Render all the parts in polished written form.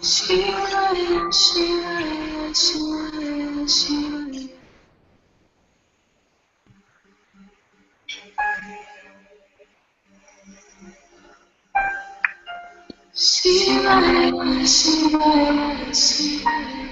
Shivaya, Shivaya, Shivaya, Shivaya. Shivaya, Shivaya, Shivaya.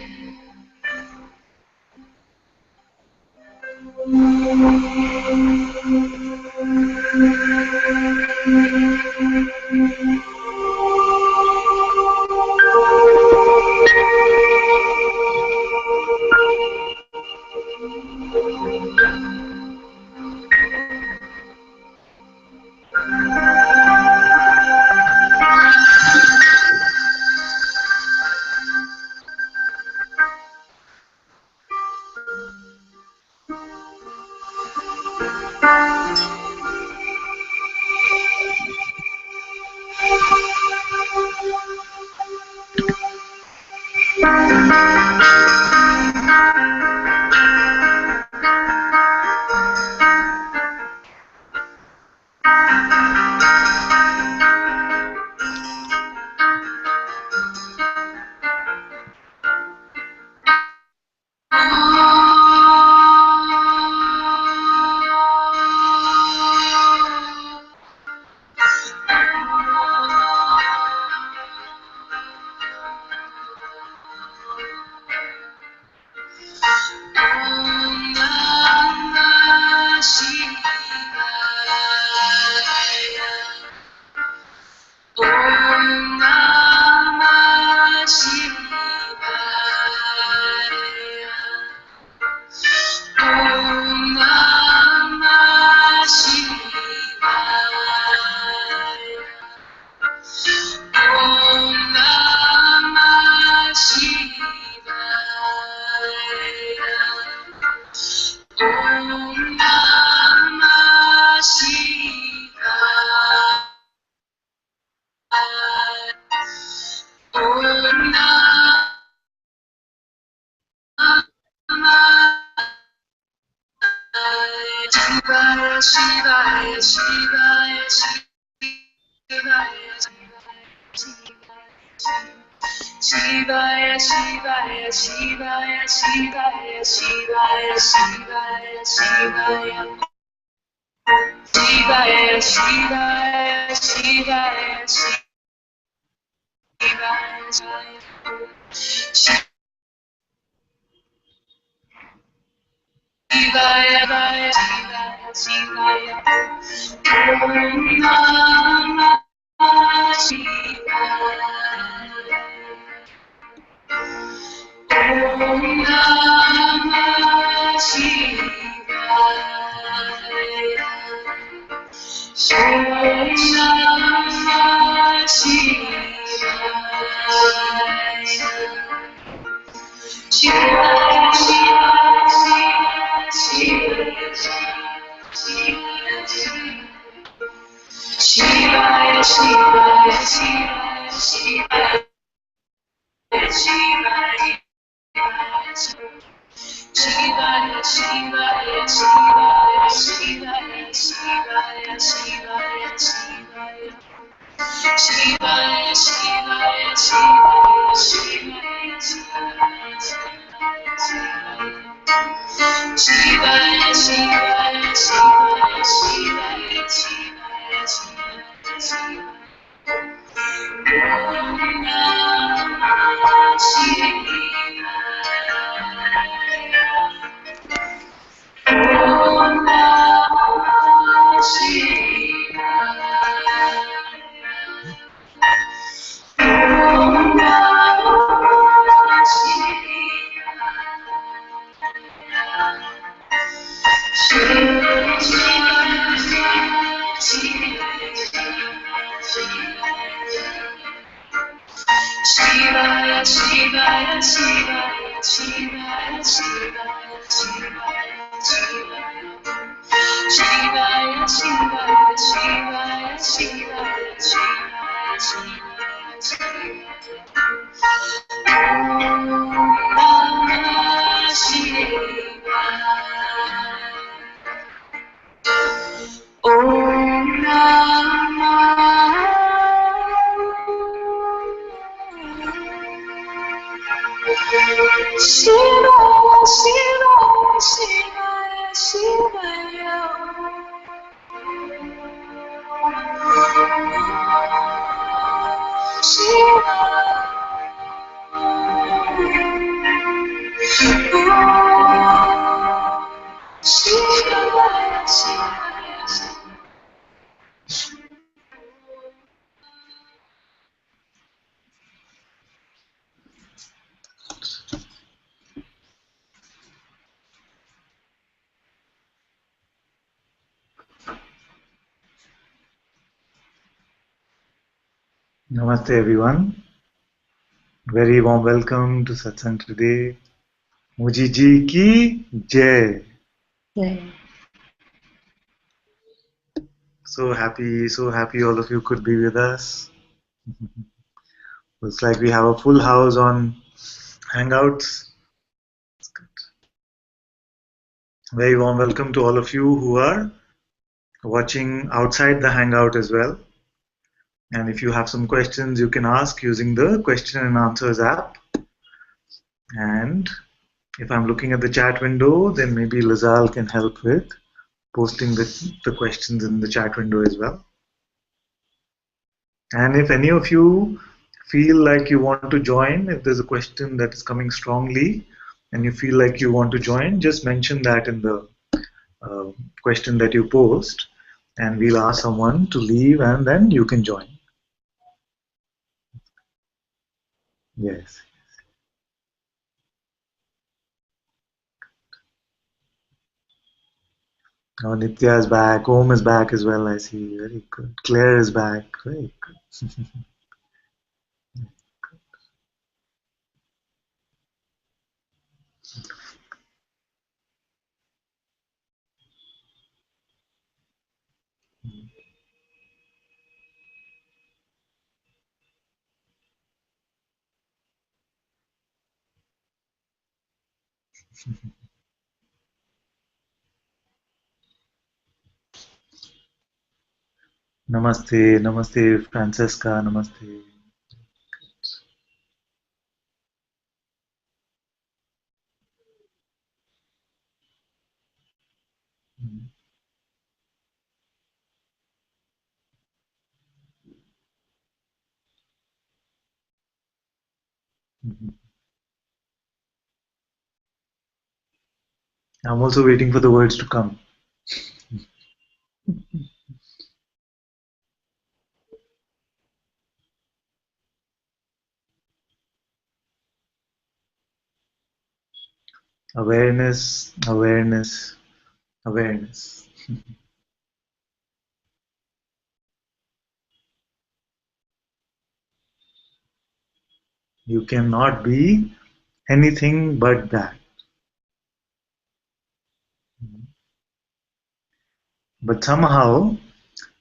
Shivaya, Shivaya, Shivaya, Shivaya, Shivaya, Shivaya, Shivaya, Shivaya, Shivaya, Shivaya. Shivaya, Shivaya, Shivaya, Shivaya, Shivaya. Shivaya, Shivaya, Shivaya, Om Namah Shivaya, Om Namah Shivaya, Om Namah Shivaya. Shivaya, Shivaya, Shivaya, Shivaya, Shivaya, Shivaya, Shivaya, Shivaya, Shivaya, Shivaya, Shivaya, Shivaya, Shivaya, Shivaya, Shivaya, Shivaya. Shivaya, Shivaya, Shivaya, Shivaya, Shivaya, Shivaya, Shivaya, Shivaya, Shivaya, Shivaya, Shivaya. Om Namah Shivaya. Om Namah Shivaya. Om Namah Shivaya, Shivaya, Shivaya, Shivaya, Shivaya, Shivaya, Shivaya, Shivaya, Shivaya, Shivaya, Shivaya, Shivaya, Shivaya. Om Namah Shivaya. Namaste everyone. Very warm welcome to Satsang today. Muji ji ki jai. Yeah. So happy all of you could be with us. Looks like we have a full house on Hangouts. Very warm welcome to all of you who are watching outside the Hangout as well. And if you have some questions, you can ask using the question and answers app. And if I'm looking at the chat window, then maybe Lazal can help with posting the questions in the chat window as well. And if any of you feel like you want to join, if there's a question that is coming strongly and you feel like you want to join, just mention that in the uh, question that you post, and we'll ask someone to leave and then you can join. Yes. Oh, Nitya is back. Om is back as well, I see. Very good. Claire is back. Very good. Namaste, namaste, Francesca, namaste. I'm also waiting for the words to come. Awareness, awareness, awareness. You cannot be anything but that. But somehow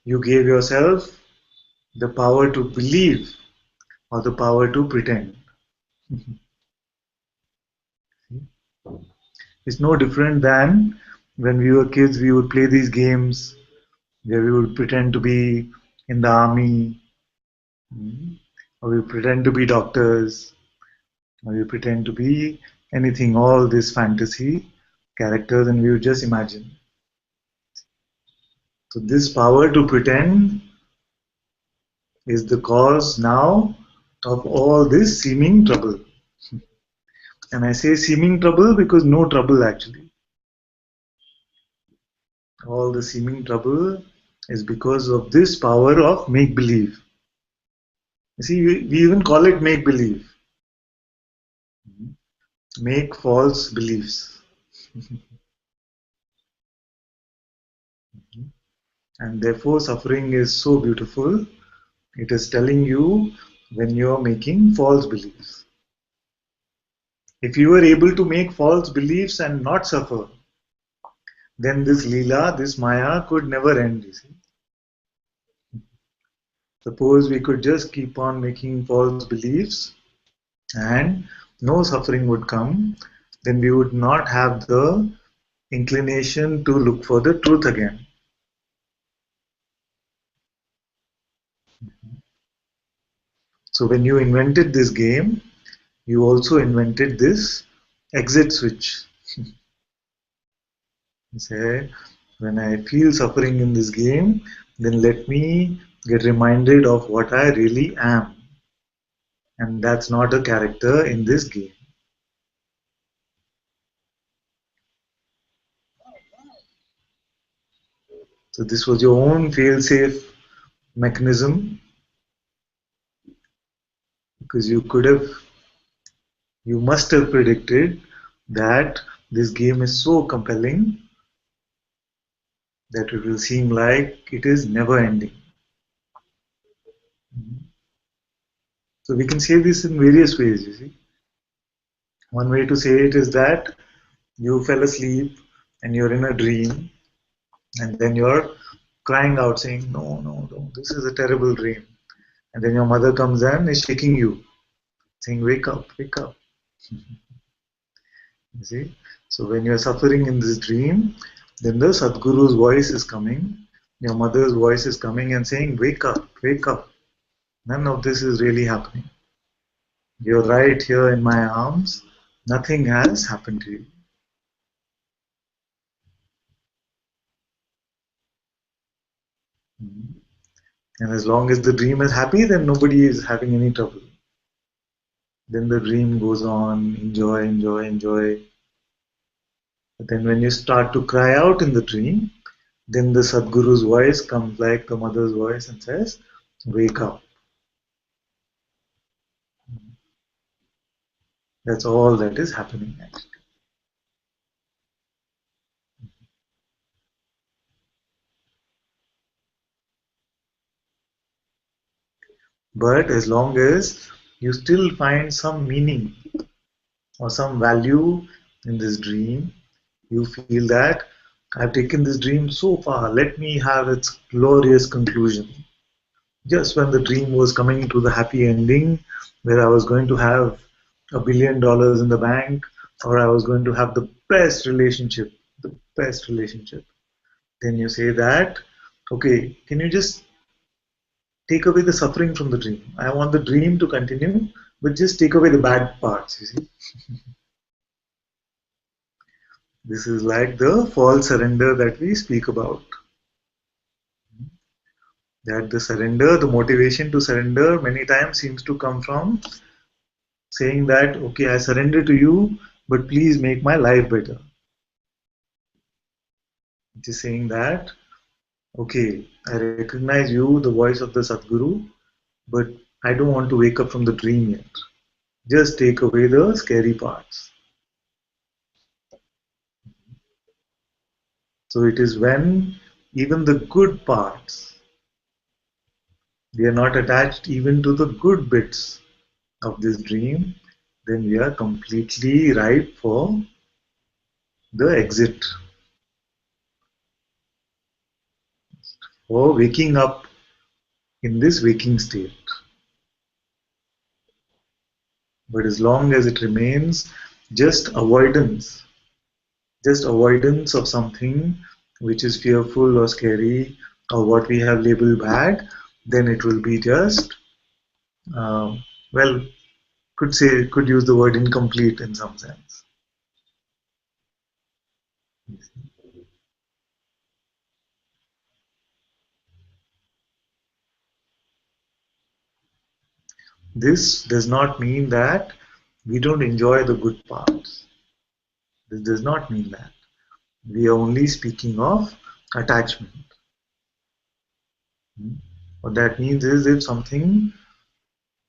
you gave yourself the power to believe or the power to pretend. It's no different than when we were kids, we would play these games where we would pretend to be in the army, or we pretend to be doctors, or we pretend to be anything, all these fantasy characters, and we would just imagine. So, this power to pretend is the cause now of all this seeming trouble. And I say seeming trouble because no trouble actually. All the seeming trouble is because of this power of make believe. You see, we even call it make believe, make false beliefs. And therefore, suffering is so beautiful. It is telling you when you are making false beliefs. If you were able to make false beliefs and not suffer, then this Leela, this Maya could never end. You see. Suppose we could just keep on making false beliefs and no suffering would come, then we would not have the inclination to look for the truth again. So when you invented this game, you also invented this exit switch. You say, when I feel suffering in this game, then let me get reminded of what I really am. And that's not a character in this game. So this was your own fail-safe mechanism because you must have predicted that this game is so compelling that it will seem like it is never ending. So we can say this in various ways, you see. One way to say it is that you fell asleep and you're in a dream, and then you're crying out saying, no, no, no, this is a terrible dream. And then your mother comes and is shaking you, saying, wake up, wake up. You see? So when you're suffering in this dream, then the Sadguru's voice is coming, your mother's voice is coming and saying, wake up, wake up. None of this is really happening. You're right here in my arms. Nothing has happened to you. And as long as the dream is happy, then nobody is having any trouble. Then the dream goes on, enjoy, enjoy, enjoy. But then when you start to cry out in the dream, then the Sadguru's voice comes like the mother's voice and says, wake up. That's all that is happening actually. But as long as you still find some meaning or some value in this dream, you feel that I've taken this dream so far, let me have its glorious conclusion. Just when the dream was coming to the happy ending, where I was going to have $1 billion in the bank, or I was going to have the best relationship, then you say that, okay, can you just take away the suffering from the dream? I want the dream to continue, but just take away the bad parts, you see. This is like the false surrender that we speak about. That the surrender, the motivation to surrender many times seems to come from saying that, okay, I surrender to you, but please make my life better. It is saying that, okay, I recognize you, the voice of the Sadguru, but I don't want to wake up from the dream yet. Just take away the scary parts. So it is when even the good parts, we are not attached even to the good bits of this dream, then we are completely ripe for the exit, for waking up in this waking state. But as long as it remains just avoidance of something which is fearful or scary or what we have labeled bad, then it will be just, uh, well, could use the word incomplete in some sense. This does not mean that we don't enjoy the good parts. This does not mean that. We are only speaking of attachment. What that means is if something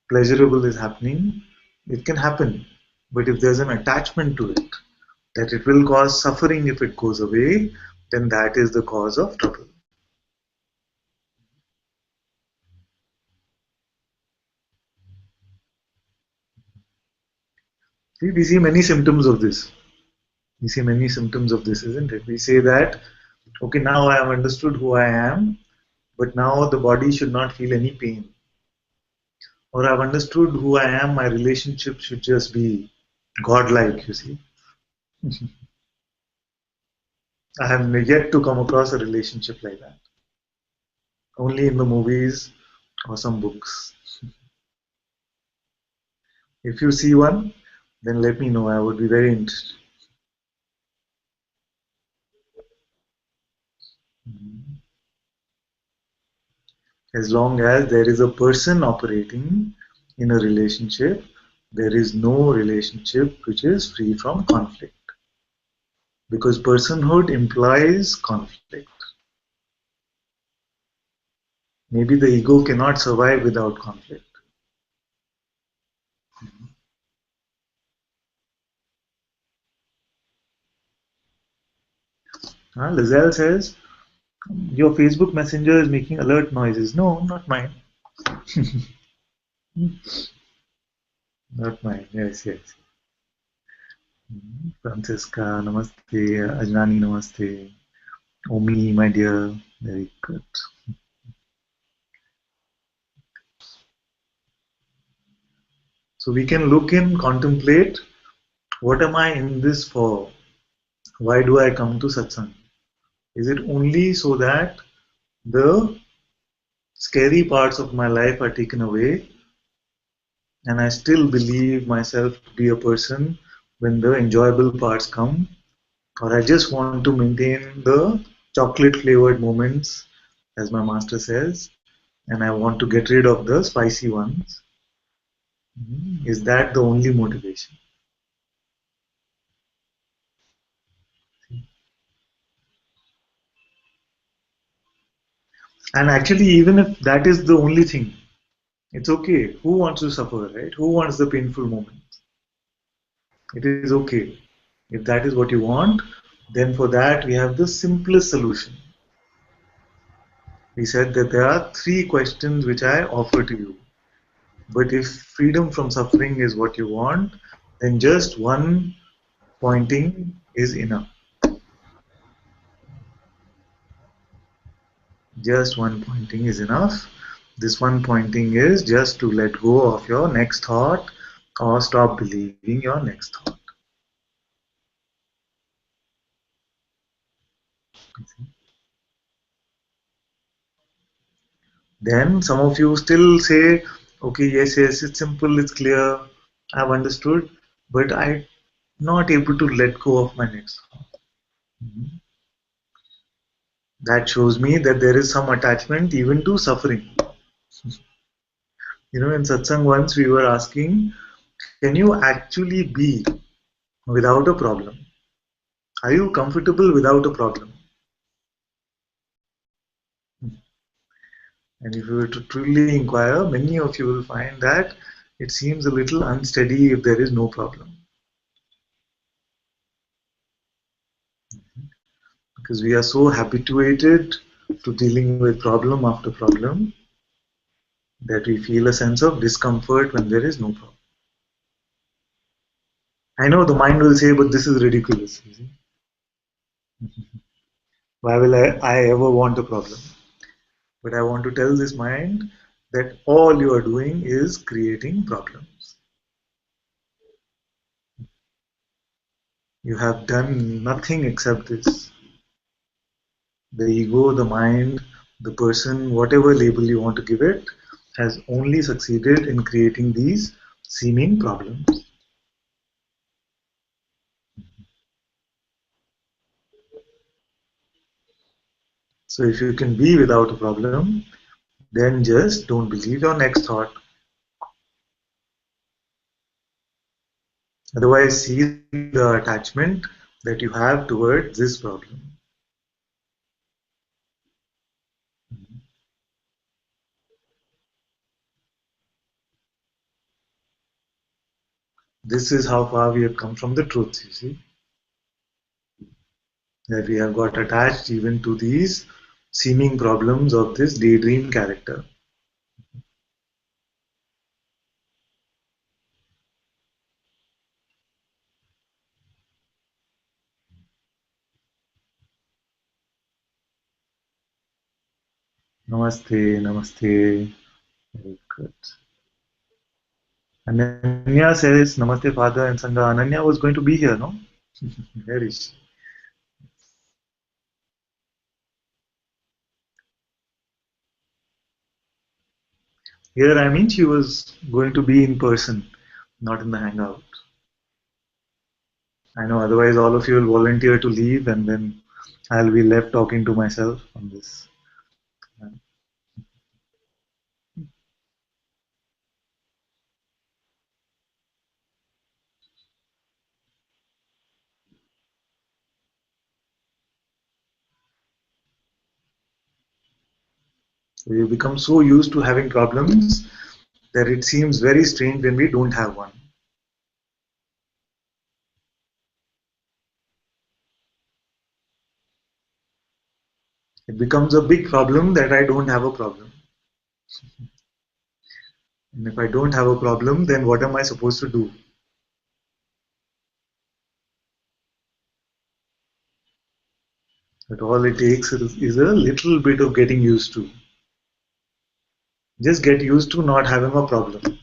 pleasurable is happening, it can happen. But if there's an attachment to it, that it will cause suffering if it goes away, then that is the cause of trouble. See, we see many symptoms of this. We see many symptoms of this, isn't it? We say that, okay, now I have understood who I am, but now the body should not feel any pain. Or I've understood who I am, my relationship should just be godlike, you see. I have yet to come across a relationship like that. Only in the movies or some books. If you see one, then let me know. I would be very interested. As long as there is a person operating in a relationship, there is no relationship which is free from conflict. Because personhood implies conflict. Maybe the ego cannot survive without conflict. Lizelle says, your Facebook Messenger is making alert noises. No, not mine. Not mine. Yes, yes. Francisca, namaste. Ajnani, namaste. Omi, my dear. Very good. So we can look in, contemplate, what am I in this for? Why do I come to satsang? Is it only so that the scary parts of my life are taken away and I still believe myself to be a person when the enjoyable parts come? Or I just want to maintain the chocolate flavored moments, as my master says, and I want to get rid of the spicy ones? Is that the only motivation? And actually, even if that is the only thing, it's okay. Who wants to suffer, right? Who wants the painful moments? It is okay. If that is what you want, then for that we have the simplest solution. We said that there are three questions which I offer to you. But if freedom from suffering is what you want, then just one pointing is enough. Just one pointing is enough. This one pointing is just to let go of your next thought or stop believing your next thought. Then some of you still say, okay, yes, yes, it's simple, it's clear, I've understood, but I'm not able to let go of my next thought. Mhm. That shows me that there is some attachment even to suffering. In satsang once we were asking, can you actually be without a problem? Are you comfortable without a problem? And if you were to truly inquire, many of you will find that it seems a little unsteady if there is no problem. Because we are so habituated to dealing with problem after problem that we feel a sense of discomfort when there is no problem. I know the mind will say, but this is ridiculous. You see? Why will I ever want a problem? But I want to tell this mind that all you are doing is creating problems. You have done nothing except this. The ego, the mind, the person, whatever label you want to give it, has only succeeded in creating these seeming problems. So if you can be without a problem, then just don't believe your next thought. Otherwise, see the attachment that you have towards this problem. This is how far we have come from the truth, you see. That we have got attached even to these seeming problems of this daydream character. Namaste, namaste. Very good. Ananya says, Namaste, Father and Sangha. Ananya was going to be here, no? Where is she? Here, I mean, she was going to be in person, not in the hangout. I know, otherwise, all of you will volunteer to leave, and then I'll be left talking to myself on this. We become so used to having problems that it seems very strange when we don't have one. It becomes a big problem that I don't have a problem. And if I don't have a problem, then what am I supposed to do? But all it takes is a little bit of getting used to. Just get used to not having a problem.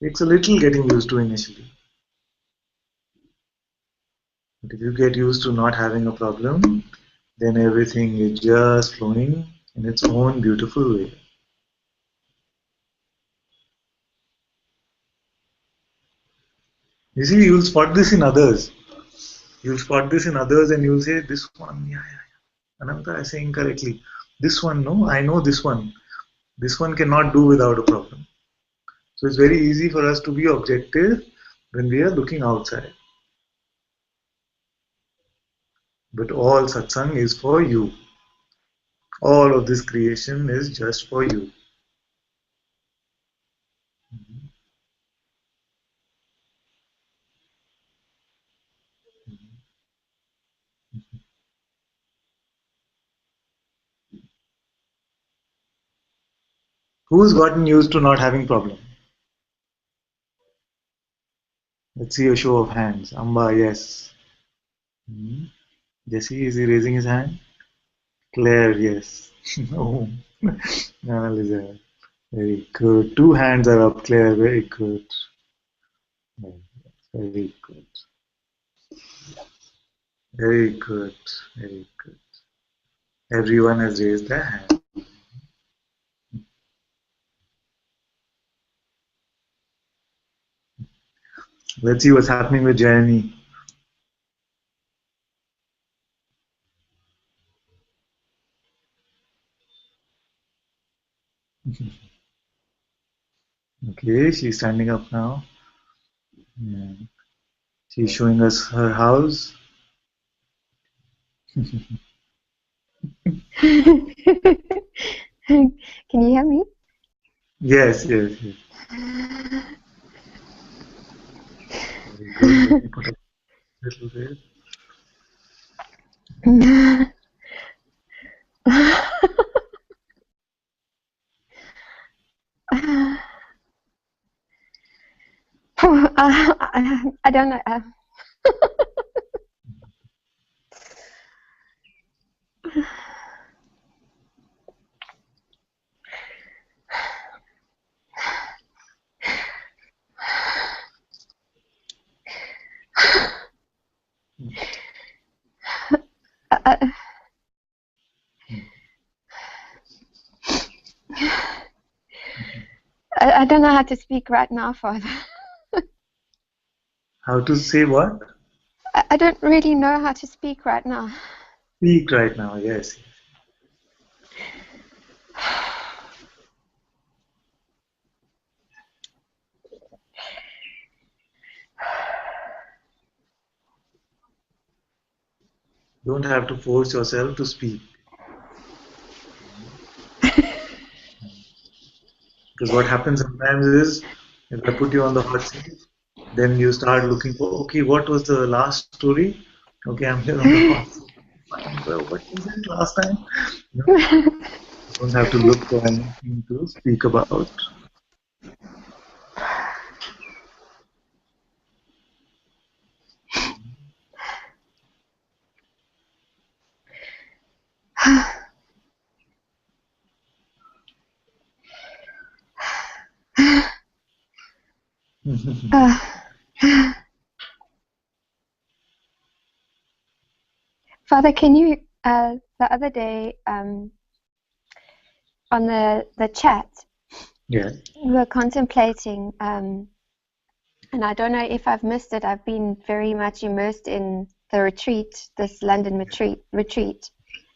Takes a little getting used to initially. But if you get used to not having a problem, then everything is just flowing in its own beautiful way. You see, you'll spot this in others. You'll spot this in others and you'll say, this one, yeah. Ananta is saying correctly. This one, no, I know this one. This one cannot do without a problem. So it's very easy for us to be objective when we are looking outside. But all satsang is for you. All of this creation is just for you. Who's gotten used to not having problem? Let's see a show of hands. Amba, yes. Jesse, is he raising his hand? Claire, yes. No. Lizard. Very good. Two hands are up, Claire. Very good. Very good. Very good. Very good. Everyone has raised their hand. Let's see what's happening with Jeremy. Okay, she's standing up now. Yeah. She's showing us her house. Can you hear me? Yes. Very good. Let me put up a little bit. I don't know. I don't know how to speak right now, Father. How to say what? I don't really know how to speak right now. Speak right now, yes. You don't have to force yourself to speak. Because what happens sometimes is, if I put you on the hot seat, then you start looking for, okay, what was the last story? Okay, I'm here on the hot seat. Well, what was it last time? You don't have to look for anything to speak about. Father, can you, the other day, on the chat, Yeah. we were contemplating, and I don't know if I've missed it. I've been very much immersed in the retreat, this London retreat.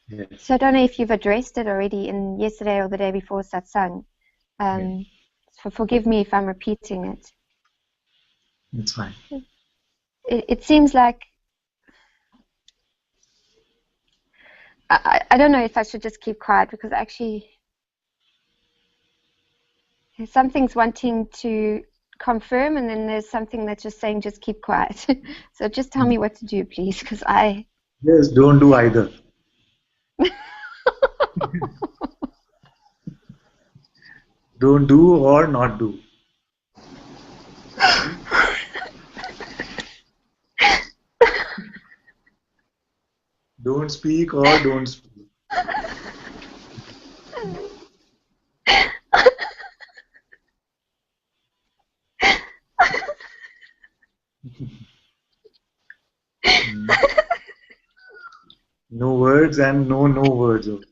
Yes. So I don't know if you've addressed it already in yesterday or the day before Satsang. So forgive me if I'm repeating it. It's fine. It seems like I don't know if I should just keep quiet, because actually something's wanting to confirm, and then there's something that's just saying just keep quiet. So just tell me what to do, please, because I... Yes, don't do either. Don't do or not do. Don't speak or don't speak. No words and no words. Also.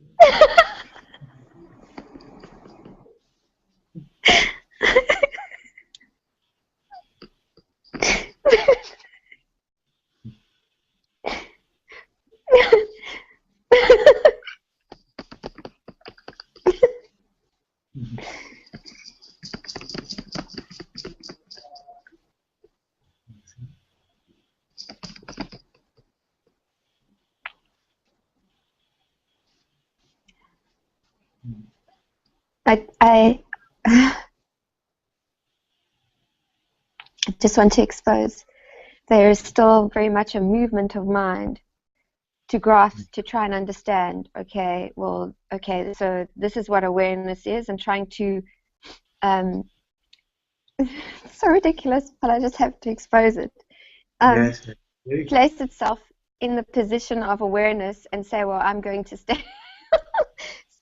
I just want to expose there is still very much a movement of mind to grasp, to try and understand, okay, so this is what awareness is, and trying to, it's so ridiculous, but I just have to expose it. Yes. Place itself in the position of awareness and say, well, I'm going to stay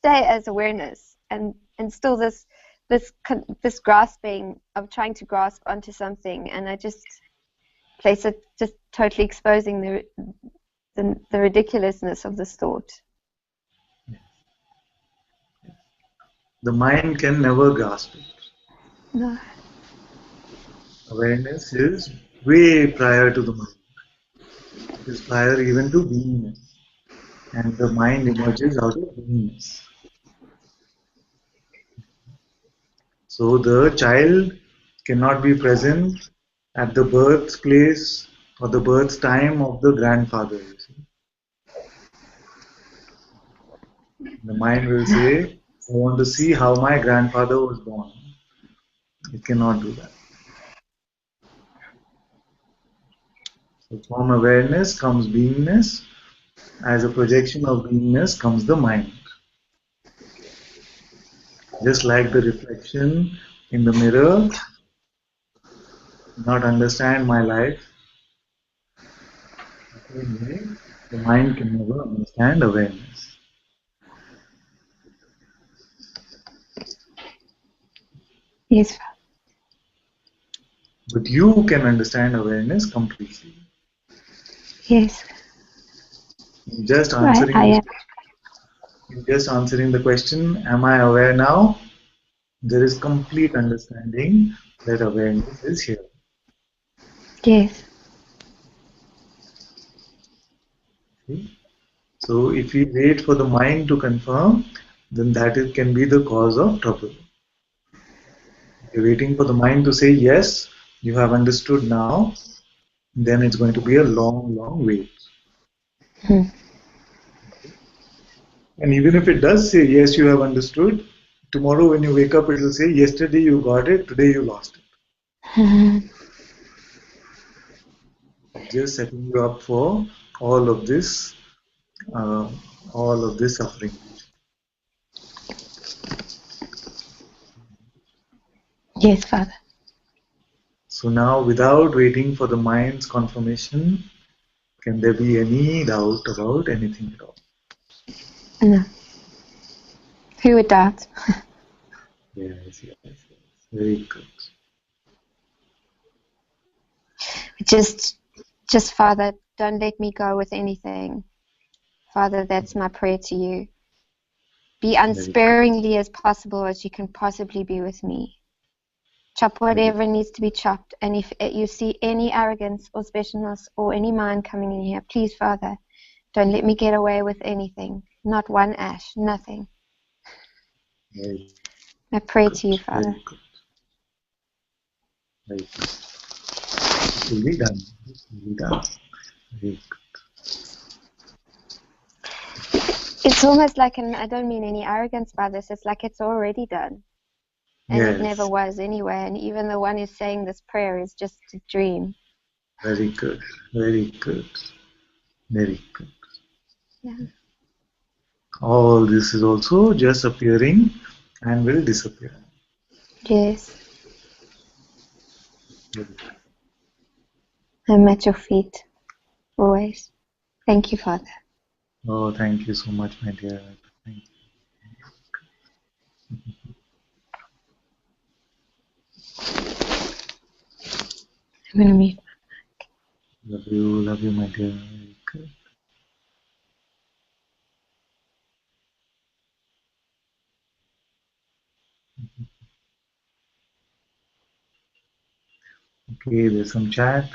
as awareness, and still this grasping of trying to grasp onto something, and I just place it, just totally exposing the ridiculousness of this thought. The mind can never grasp it. No. Awareness is way prior to the mind. It is prior even to beingness. And the mind emerges out of beingness. So the child cannot be present at the birthplace or the birth time of the grandfather. You see. The mind will say, I want to see how my grandfather was born. It cannot do that. So from awareness comes beingness. As a projection of beingness comes the mind. Just like the reflection in the mirror, not understand my life. The mind can never understand awareness. Yes. But you can understand awareness completely. Yes. Just answering the question, am I aware now? There is complete understanding that awareness is here. Yes. See? So if we wait for the mind to confirm, then that can be the cause of trouble. You're waiting for the mind to say, yes, you have understood now, then it's going to be a long, long wait. And even if it does say, yes, you have understood, tomorrow when you wake up, it will say, yesterday you got it, today you lost it. Just setting you up for all of this suffering. Yes, Father. So now, without waiting for the mind's confirmation, can there be any doubt about anything at all? No. Who would doubt? Yes. Very good. Just Father, don't let me go with anything. Father, that's my prayer to you. Be unsparingly as possible as you can possibly be with me. Chop whatever needs to be chopped. And if you see any arrogance or specialness or any mind coming in here, please, Father, don't let me get away with anything. Not one ash, nothing. Very I pray good. to you, Father. Very good. It will be done. Very good. It's almost like, and I don't mean any arrogance by this, it's like it's already done. And it never was anyway. And even the one who's saying this prayer is just a dream. Very good. Very good. Very good. Yeah. All this is also just appearing and will disappear. Yes. I'm at your feet, always. Thank you, Father. Oh, thank you so much, my dear. Thank you. I'm going to mute. Love you, my dear. Good. Okay, there's some chat.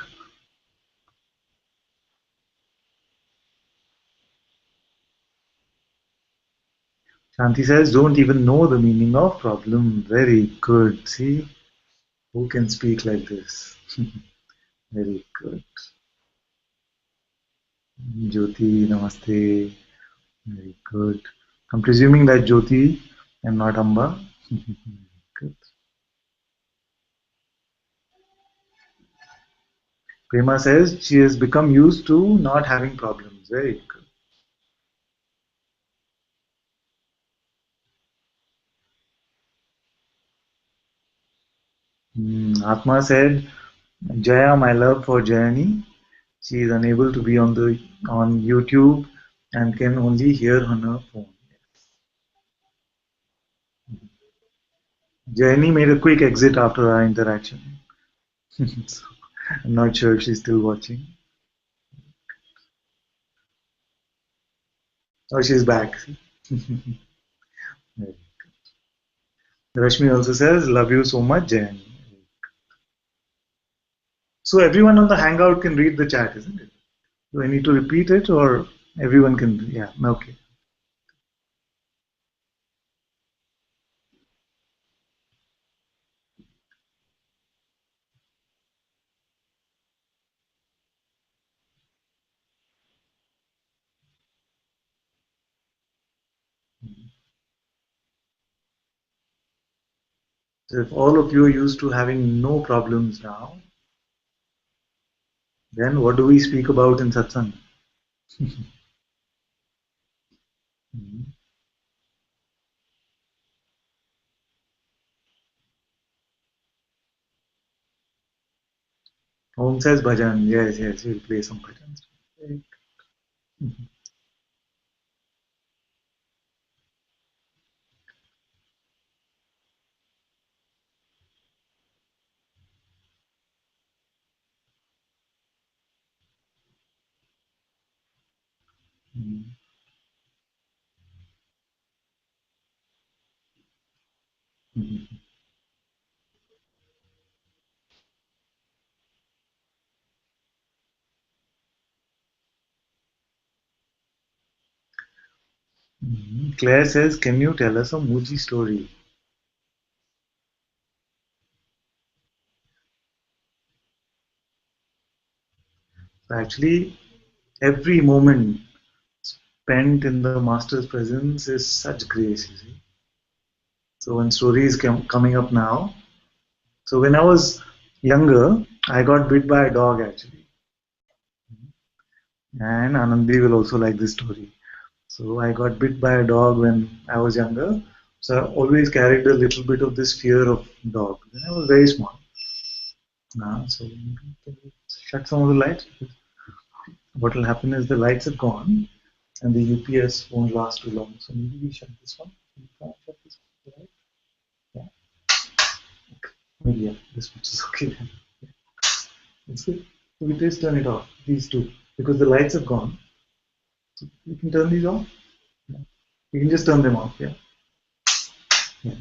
Shanti says, don't even know the meaning of problem. Very good. See, who can speak like this? Very good. Jyoti, namaste. Very good. I'm presuming that Jyoti and not Amba. Good. Prema says she has become used to not having problems. Very good. Atma said, Jaya, my love for Jayani. She is unable to be on YouTube and can only hear on her phone. Jayani made a quick exit after our interaction. So, I'm not sure if she's still watching. Oh, she's back. Rashmi also says, love you so much, Jayani. So everyone on the Hangout can read the chat, isn't it? Do I need to repeat it or everyone can? Yeah, okay. So if all of you are used to having no problems now, then what do we speak about in Satsang? Home says bhajan. Yes, we'll play some bhajans. Claire says, can you tell us a Muji story? So actually, every moment spent in the Master's presence is such grace, you see. So when story is coming up now, so when I was younger, I got bit by a dog actually. And Anandi will also like this story. So I got bit by a dog when I was younger. So I always carried a little bit of this fear of dog. When I was very small. So shut some of the lights. What will happen is the lights are gone and the UPS won't last too long. So maybe we shut this one. Shut this one, right? Yeah. Okay. Maybe yeah, this much is okay then. It's good. So we just turn it off. These two, because the lights are gone. So you can turn these off. Yeah. You can just turn them off. Yeah.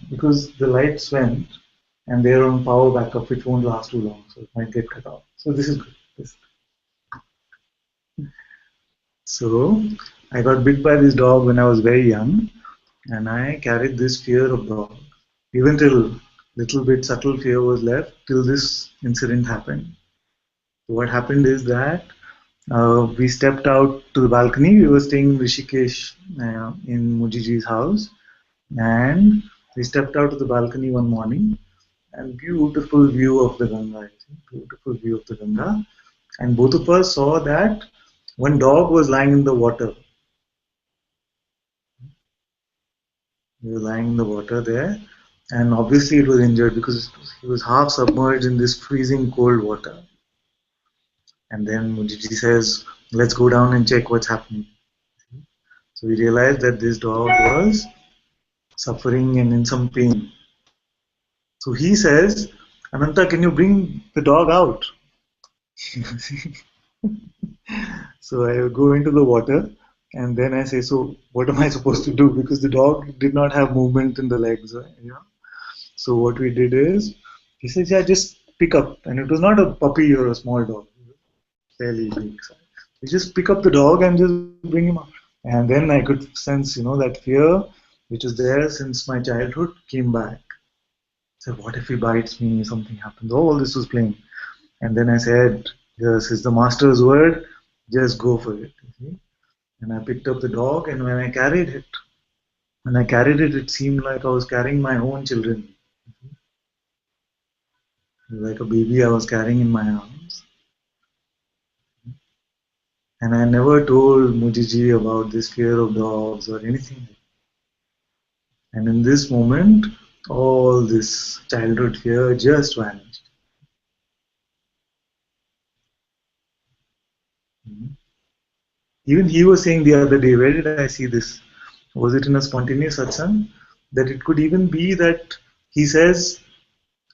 Because the lights went and they're on power backup, which won't last too long, so it might get cut off. So this is good. So I got bit by this dog when I was very young, and I carried this fear of dog. Even till little bit subtle fear was left till this incident happened. So what happened is that we stepped out to the balcony. We were staying in Rishikesh in Mujiji's house, and we stepped out to the balcony one morning, and beautiful view of the Ganga. Beautiful view of the Ganga, and both of us saw that one dog was lying in the water. He was lying in the water there, and obviously it was injured because he was half submerged in this freezing cold water. And then Mujiji says, let's go down and check what's happening. So we realized that this dog was suffering and in some pain. So he says, Ananta, can you bring the dog out? So I go into the water and then I say, so what am I supposed to do? Because the dog did not have movement in the legs. So what we did is, he says, yeah, just pick up. And it was not a puppy or a small dog, fairly big. You just pick up the dog and just bring him up. And then I could sense, that fear which was there since my childhood came back. So what if he bites me? Something happens. All this was playing. And then I said, this is the master's word. Just go for it. And I picked up the dog, and when I carried it, it seemed like I was carrying my own children. Like a baby I was carrying in my arms. And I never told Mujiji about this fear of dogs or anything. And in this moment, all this childhood fear just vanished. Even he was saying the other day, where did I see this? Was it in a spontaneous satsang? That it could even be that he says,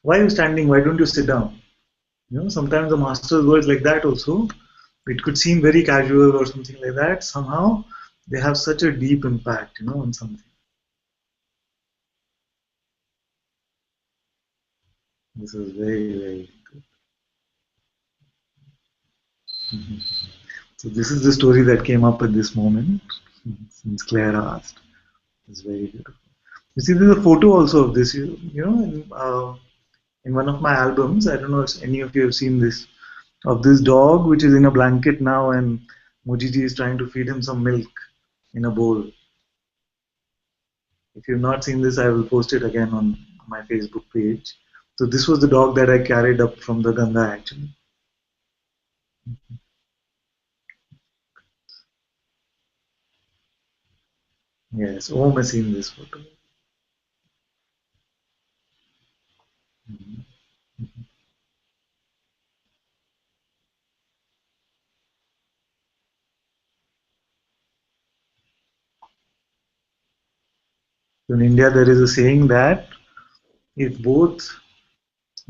why are you standing? Why don't you sit down? Sometimes the master's words like that also, it could seem very casual or something like that. Somehow they have such a deep impact, on something. This is very, very good. So this is the story that came up at this moment, since Claire asked. It's very beautiful. You see, there's a photo also of this, in one of my albums. I don't know if any of you have seen this, of this dog which is in a blanket now, and Mujiji is trying to feed him some milk in a bowl. If you've not seen this, I will post it again on my Facebook page. So this was the dog that I carried up from the Ganga actually. Yes, Om has seen this photo. In India, there is a saying that if both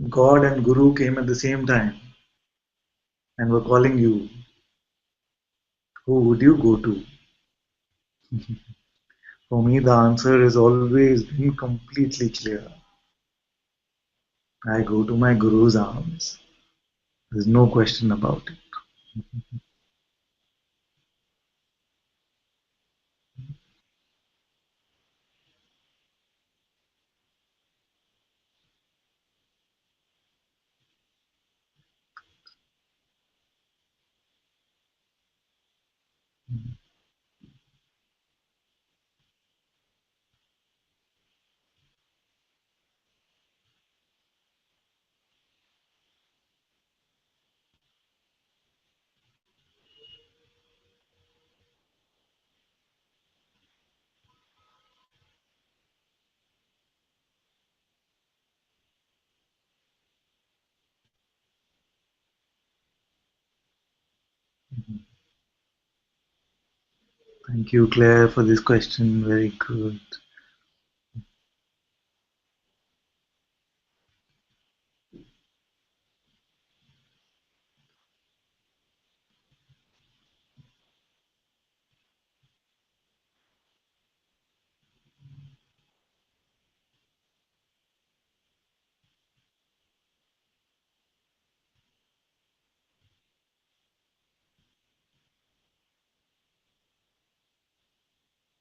God and Guru came at the same time and were calling you, who would you go to? For me, the answer has always been completely clear. I go to my Guru's arms. There's no question about it. Thank you, Claire, for this question. Very good.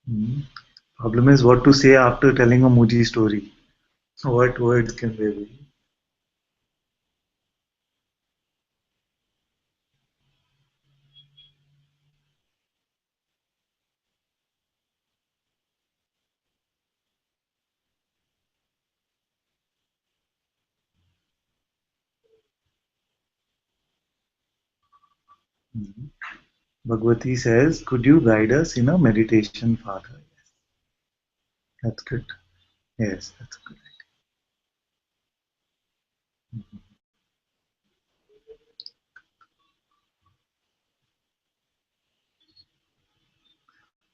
Hmm. Problem is what to say after telling a Muji story. What words can there be? Hmm. Bhagwati says, could you guide us in a meditation, Father? Yes, that's good. Yes, that's good.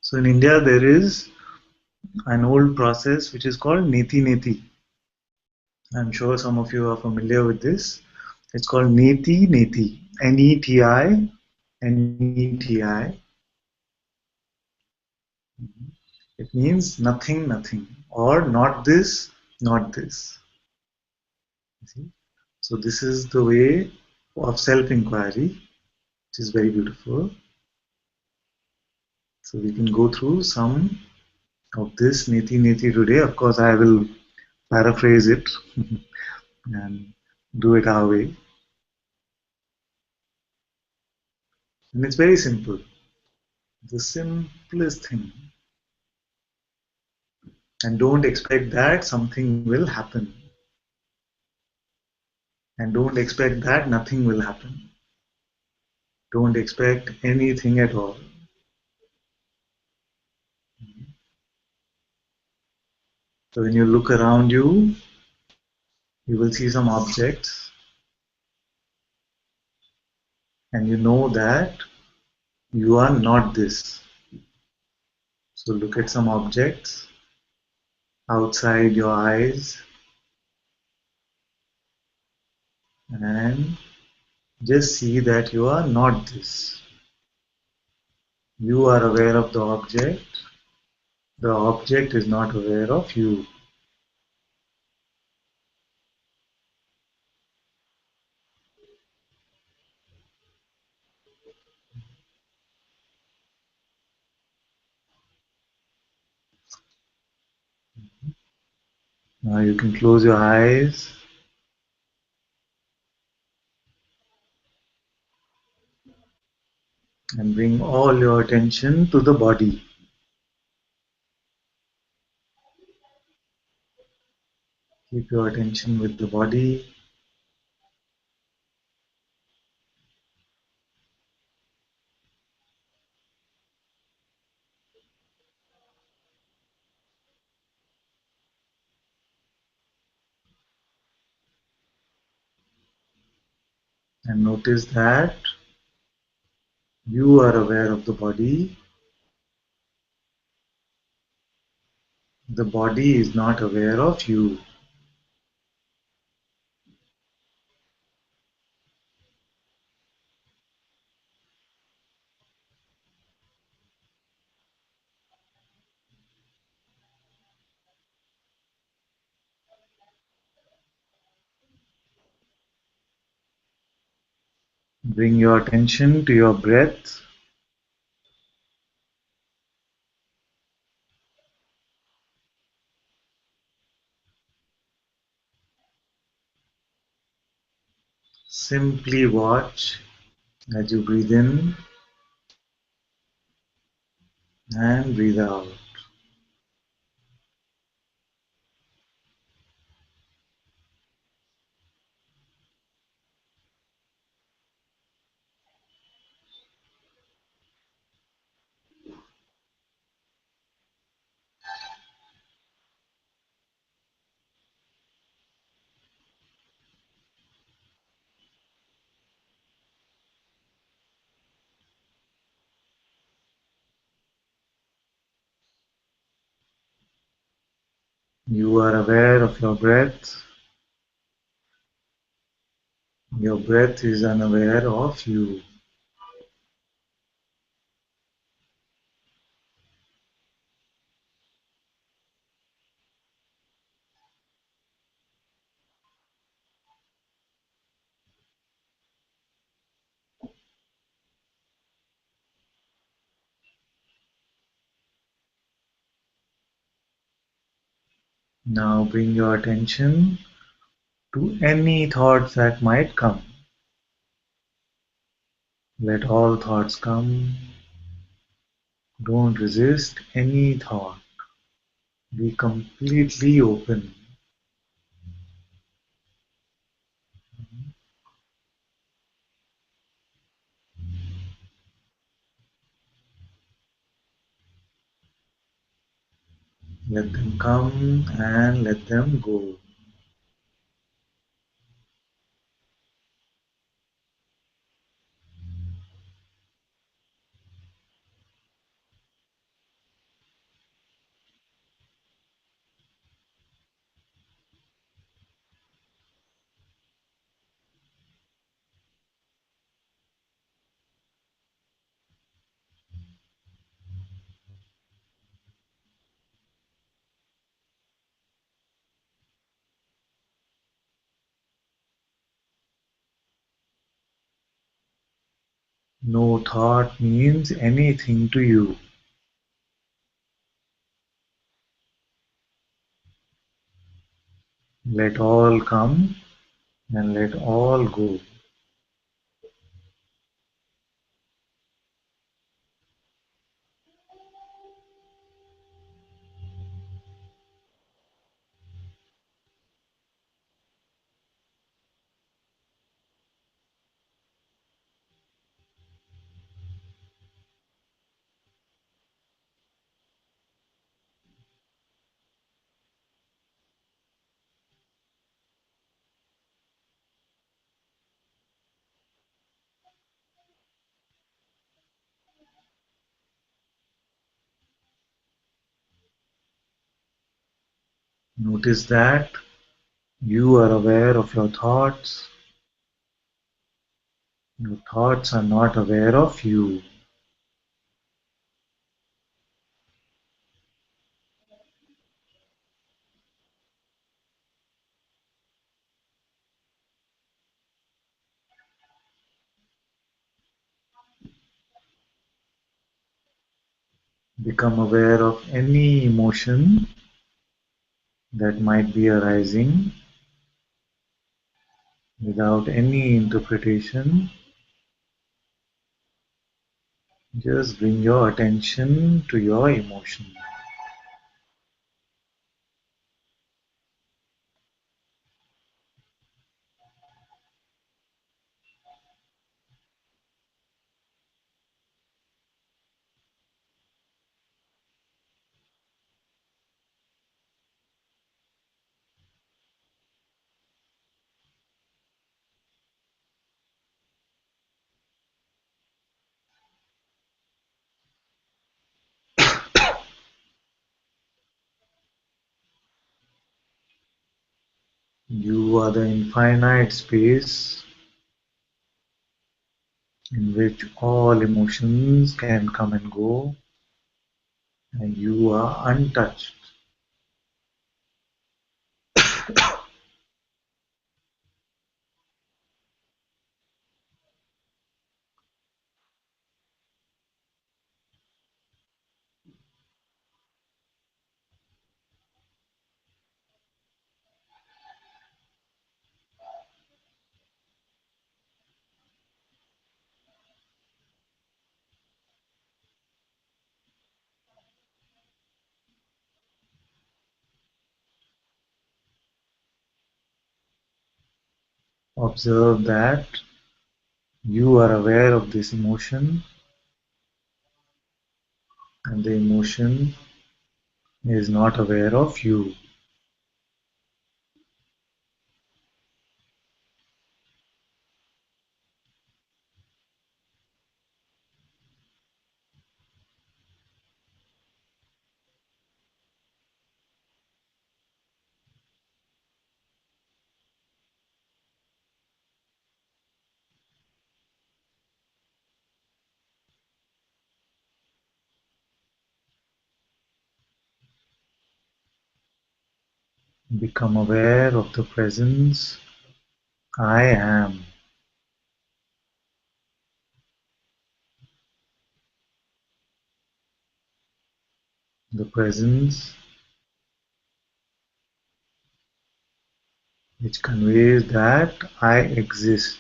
So in India there is an old process which is called neti neti. I'm sure some of you are familiar with this. It's called neti neti. Neti, Neti. It means nothing, nothing, or not this, not this. See? So this is the way of self-inquiry, which is very beautiful. So we can go through some of this neti neti today. Of course, I will paraphrase it and do it our way. And it's very simple. The simplest thing. And don't expect that something will happen. And don't expect that nothing will happen. Don't expect anything at all. So when you look around you, you will see some objects and you know that you are not this. So look at some objects outside your eyes and just see that you are not this. You are aware of the object is not aware of you. Now you can close your eyes and bring all your attention to the body. Keep your attention with the body. And notice that you are aware of the body. The body is not aware of you. Bring your attention to your breath. Simply watch as you breathe in and breathe out. You are aware of your breath. Your breath is unaware of you. Now bring your attention to any thoughts that might come. Let all thoughts come. Don't resist any thought. Be completely open. Let them come and let them go. No thought means anything to you. Let all come and let all go. Notice that you are aware of your thoughts. Your thoughts are not aware of you. Become aware of any emotion that might be arising without any interpretation. Just bring your attention to your emotion. You are the infinite space in which all emotions can come and go, and you are untouched. Observe that you are aware of this emotion, and the emotion is not aware of you. Become aware of the presence I am, the presence which conveys that I exist.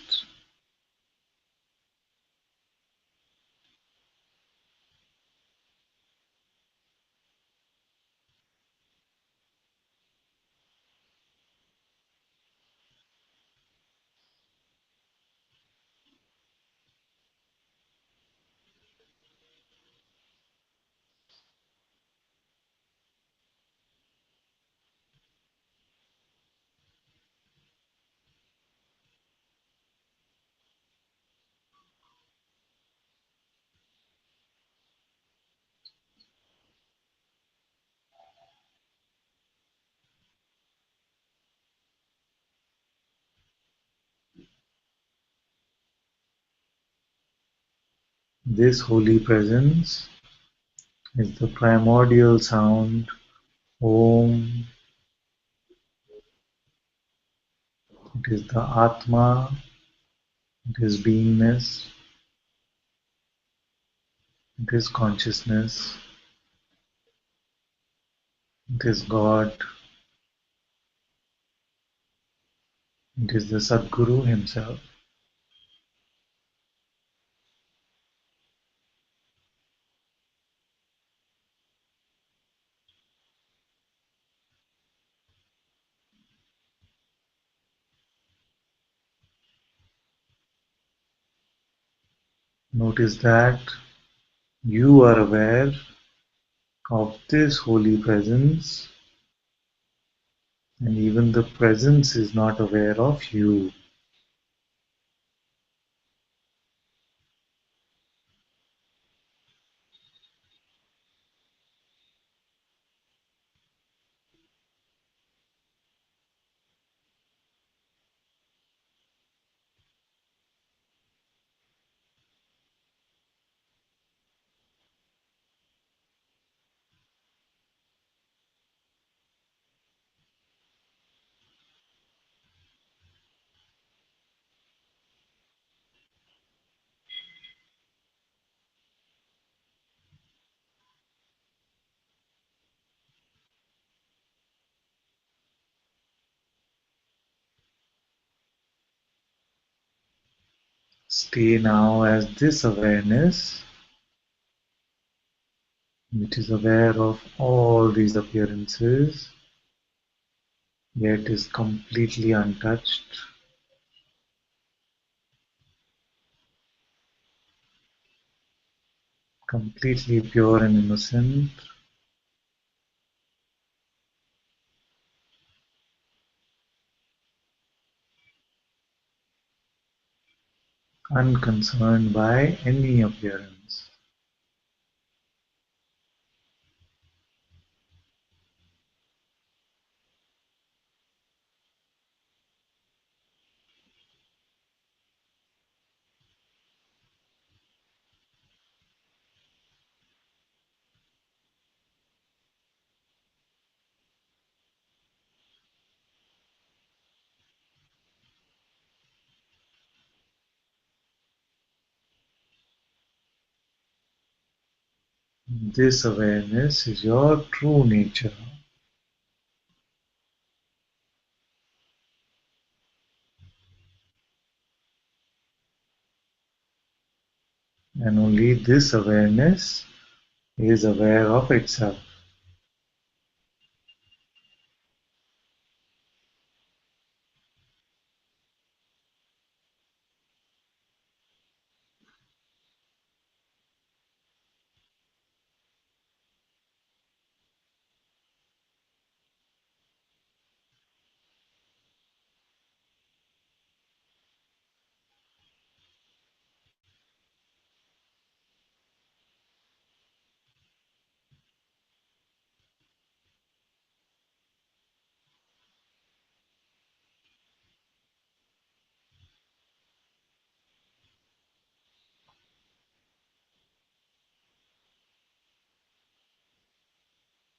This holy presence is the primordial sound Om. It is the Atma, it is beingness, this consciousness, this God, it is the Sadguru himself. Notice that you are aware of this holy presence, and even the presence is not aware of you. Stay now as this awareness, which is aware of all these appearances, yet is completely untouched, completely pure and innocent, unconcerned by any appearance. This awareness is your true nature, and only this awareness is aware of itself.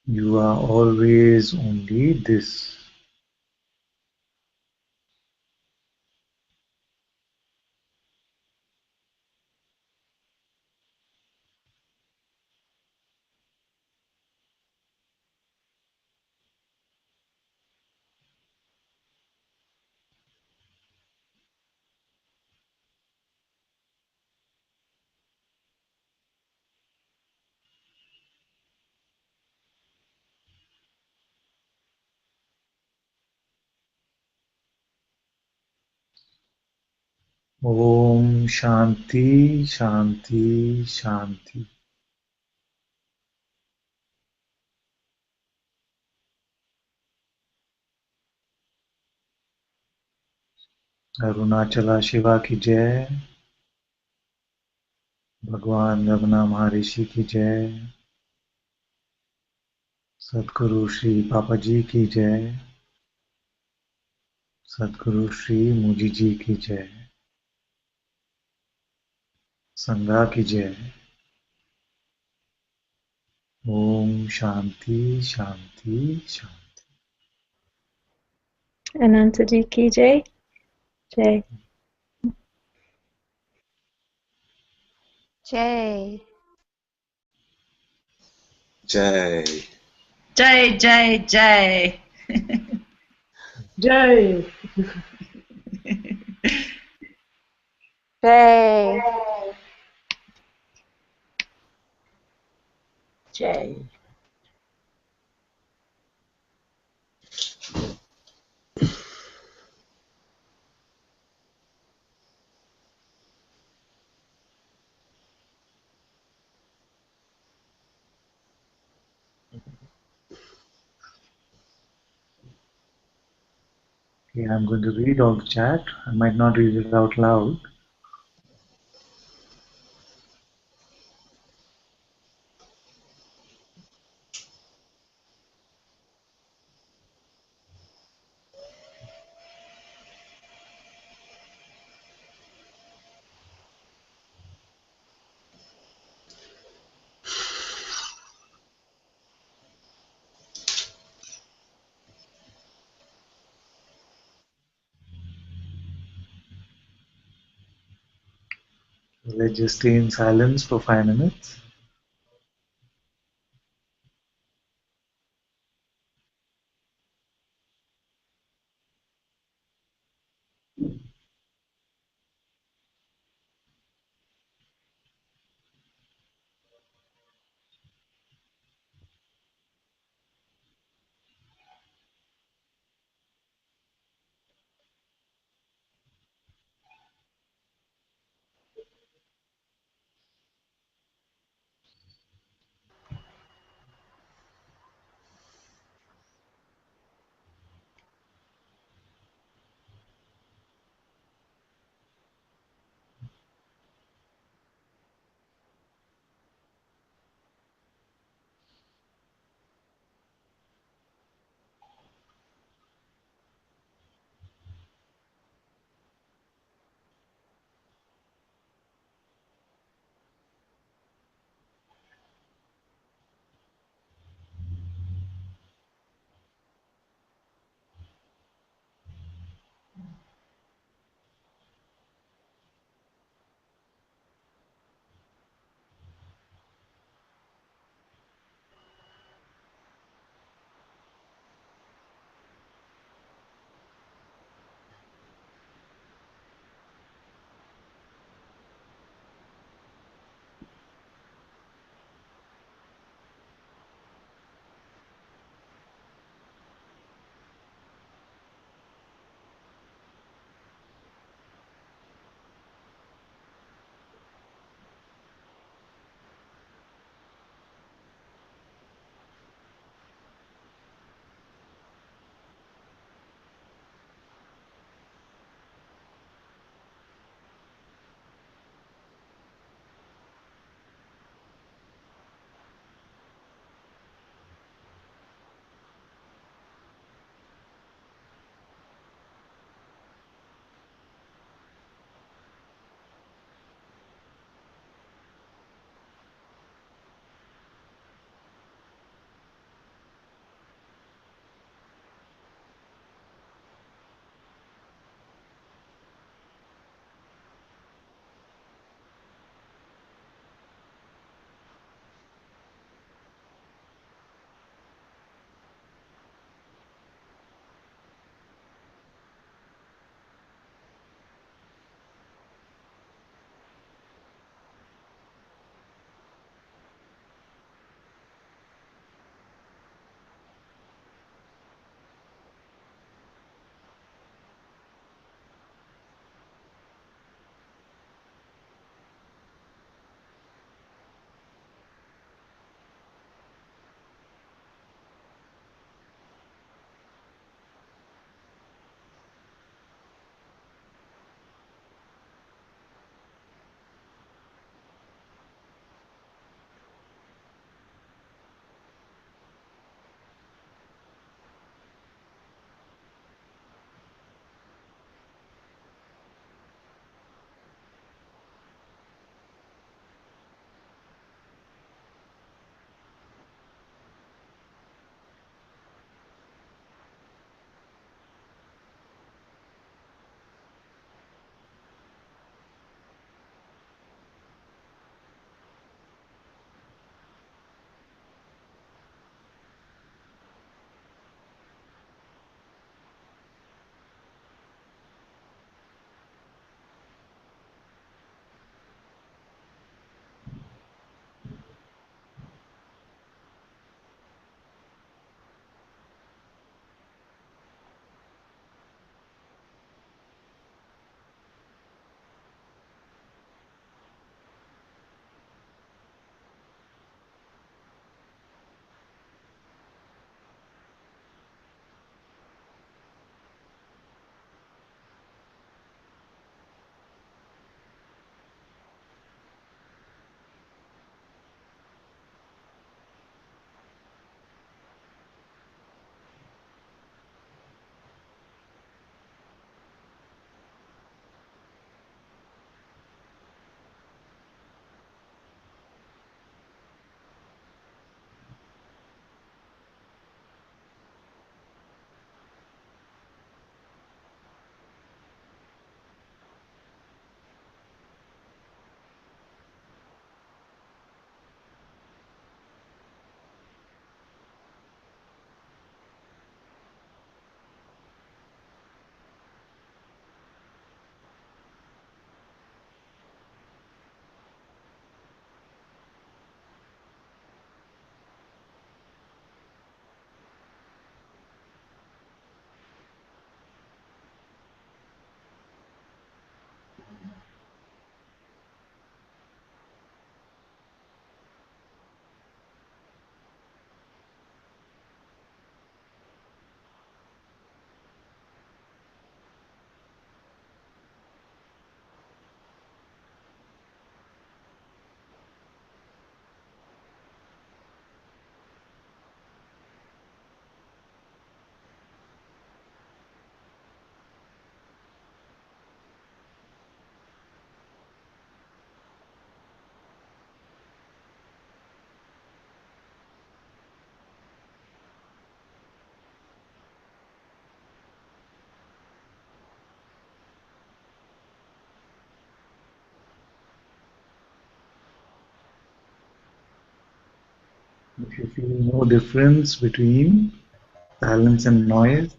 You are always only this. Om Shanti Shanti Shanti. Arunachala Shiva की जय, भगवान रमना महर्षि की जय, सद्गुरु श्री पापा जी की जय, सद्गुरु श्री मुजी जी की जय, संगा की जय। ओम शांति शांति शांति। Ananta ji ki jai. Jai. Jay. Jai. Jai, Jai, Jai. Jai. Jai. Jai. Okay, I'm going to read all the chat. I might not read it out loud. Let's just stay in silence for 5 minutes. If you feel no difference between silence and noise,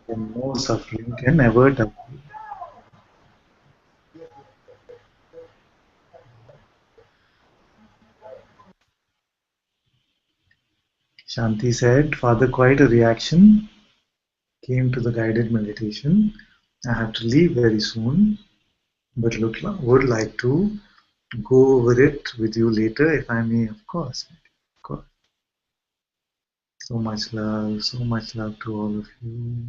then no suffering can ever touch you. Shanti said, Father, quite a reaction came to the guided meditation. I have to leave very soon, but would like to go over it with you later if I may, of course. Of course. So much love to all of you.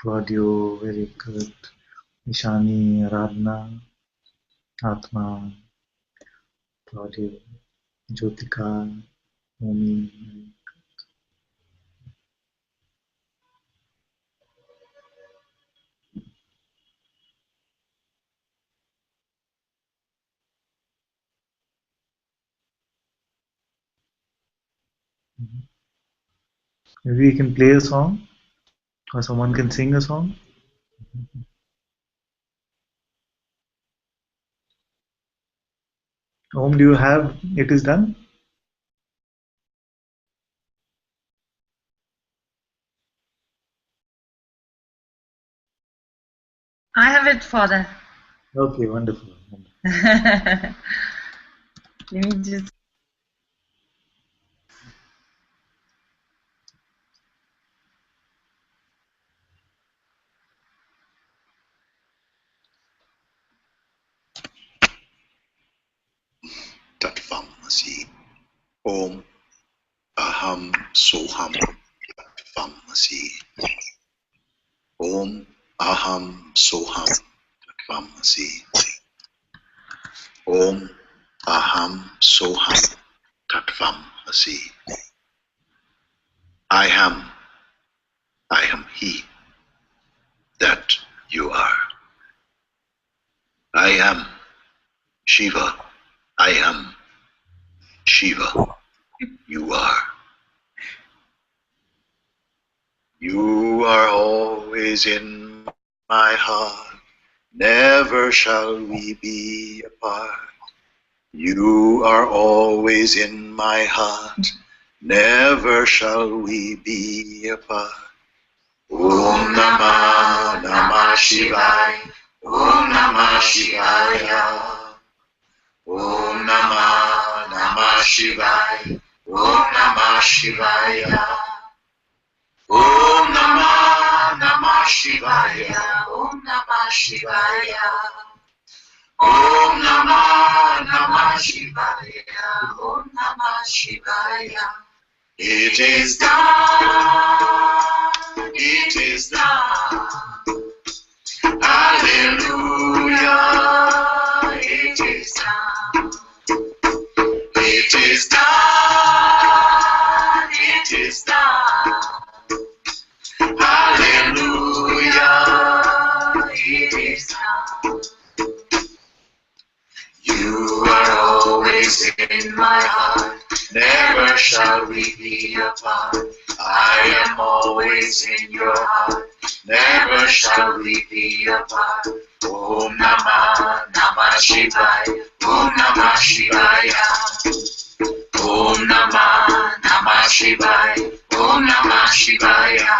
Claudio, very good. Ishani, Aradhana, Atma, Claudio, Jyotika, Momi. Maybe we can play a song or someone can sing a song. Om, do you have It Is Done? I have it, Father. Okay, wonderful. Let me just. Tattvamasi. Om Aham Soham Tattvamasi. Om Aham Soham Tattvamasi. Om Aham Soham Tattvamasi. I am He that you are. I am Shiva. I am Shiva. You are. You are always in my heart. Never shall we be apart. You are always in my heart. Never shall we be apart. Om Namah Namah Shivaya. Om Namah Shivaya. Om Namah Namah Shivaya. Om Namah Shivaya. Om Namah Namah Shivaya. Om Namah Shivaya. Om Namah Namah Shivaya. Om Namah Shivaya. It is done. It is done. Hallelujah. It is done. It is done. It is done. Hallelujah. It is done. You are always in my heart. Never shall we be apart. I am always in your heart. Never shall we be apart. Om Namah Namah Shivaya. Om Namah Shivaya. Om Namah Namah Shivaya. Om Namah Shivaya.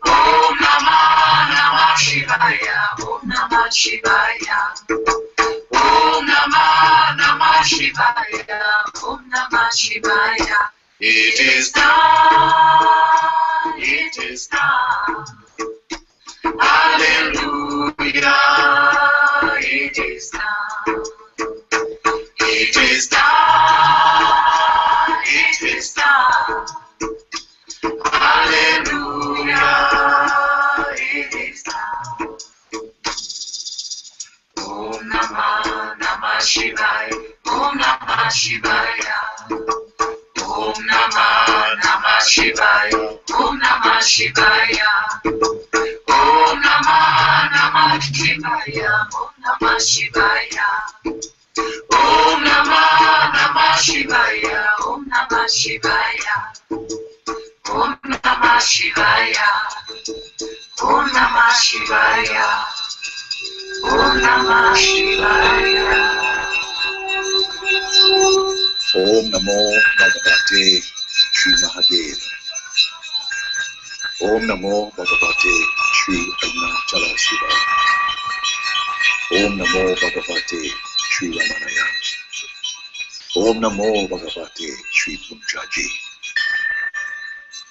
Om Namah Namah Shivaya. Om Namah Shivaya. Om Namah Namah Shivaya. Om Namah Shivaya. It is done. It is done. Hallelujah. It is done. It is done. It is done. Hallelujah. It is done. Om Namah Namah Shivaya. Om Namah Shivaya. Om Namah Namah Shivaya. Om Namah Shivaya. Om Namah Namah Shivaya. Om Namah Shivaya. Om Namah Namah Shivaya. Om Namah Shivaya. Om Namah Shivaya. Om Namah Shivaya. Om Namah Shivaya. Om Namo Bhagavate Sri Mahadev. Om Namo Bhagavate Sri Arunachala Shiva. Om Namo Bhagavate Sri Ramanaya. Om Namo Bhagavate Sri Punjaji.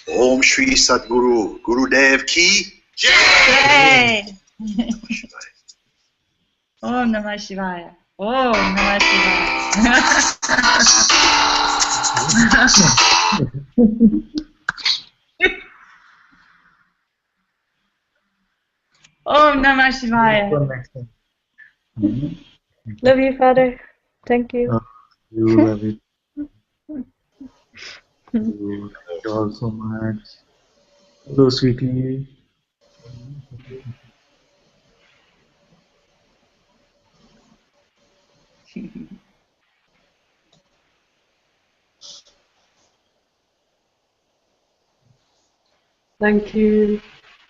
Om Shri Sadguru Gurudev Ki Jai. Shivaya. Om Namah Shivaya. Om Namah Shivaya. Om Namah Shivaya. Next time. Mhm. Love you, Father. Thank you. You love it. You thank you all so much. Hello, sweetie. Thank you.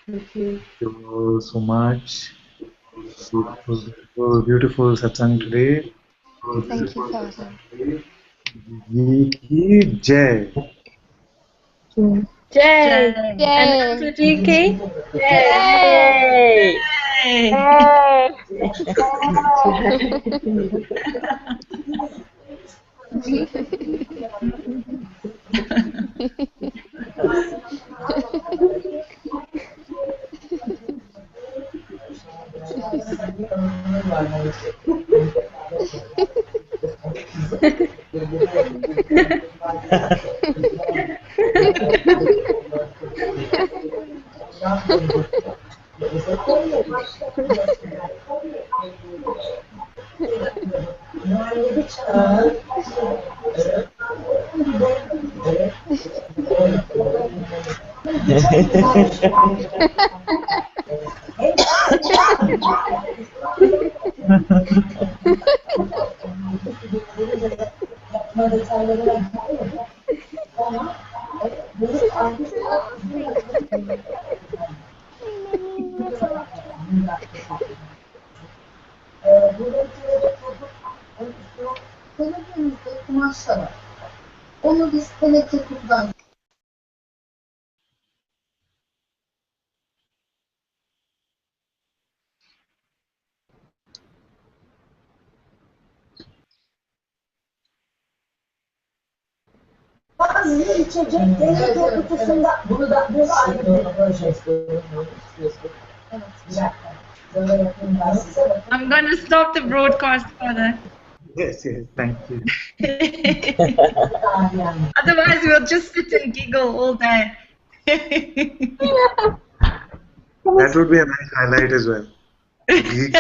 Thank you. Thank you all so much. Beautiful, beautiful, beautiful satsang today. Thank you, Father. Ji ki jai. Jai. Jai. Ananta ji ki. Yay. Onu biz teneke kutudan bazı içecek teneke kutusunda bunu da ayrı. I'm going to stop the broadcast, Father. Yes, yes, thank you. Otherwise, we'll just sit and giggle all day. That would be a nice highlight as well. Ji ki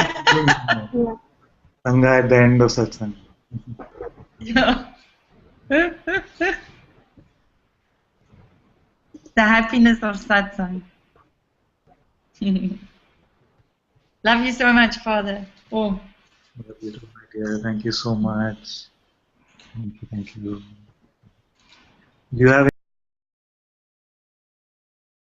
Sangha at the end of satsang. Yeah. The happiness of satsang. Love you so much, Father. Oh. Love you too, my dear. Thank you so much. Thank you, thank you. Do you have